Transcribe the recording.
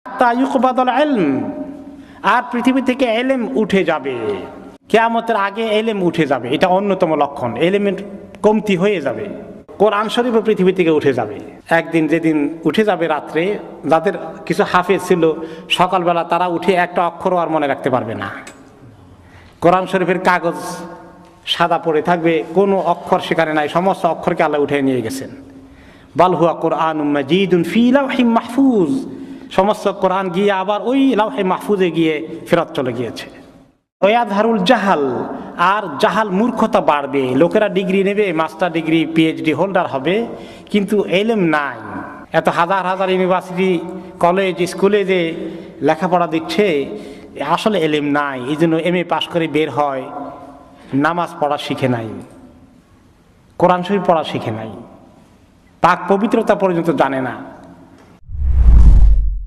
তা ইউকবাদুল ইলম, আর পৃথিবী থেকে এলেম উঠে যাবে, কিয়ামতের আগে এলেম উঠে যাবে, এটা অন্যতম লক্ষণ। এলেমের কমতি হয়ে যাবে, কোরআন শরীফও পৃথিবী থেকে উঠে যাবে একদিন। যেদিন উঠে যাবে রাত্রে, যাদের কিছু হাফেজ ছিল সকালবেলা তারা উঠে একটা অক্ষরও আর মনে রাখতে পারবে না। কোরআন শরীফের কাগজ সাদা পড়ে থাকবে, কোনো অক্ষর সেখানে নাই, সমস্ত অক্ষরকে আল্লাহ উঠে নিয়ে গেছেন। বাল হুয়া কুরআনুম মাজিদুন ফি লাওহিম মাহফুজ, সমস্ত কোরআন গিয়ে আবার ওই লাওহে মাহফুজে গিয়ে ফেরত চলে গিয়েছে। ওয়াজহারুল জাহাল, আর জাহাল মূর্খতা বাড়বে, লোকেরা ডিগ্রি নেবে, মাস্টার ডিগ্রি পিএইচডি হোল্ডার হবে, কিন্তু এলেম নাই। এত হাজার হাজার ইউনিভার্সিটি কলেজ স্কুলে যে লেখাপড়া দিচ্ছে, আসলে এলেম নাই। এই জন্য এমএ পাশ করে বের হয়, নামাজ পড়া শিখে নাই, কোরআন শরীফ পড়া শিখে নাই, পাক পবিত্রতা পর্যন্ত জানে না।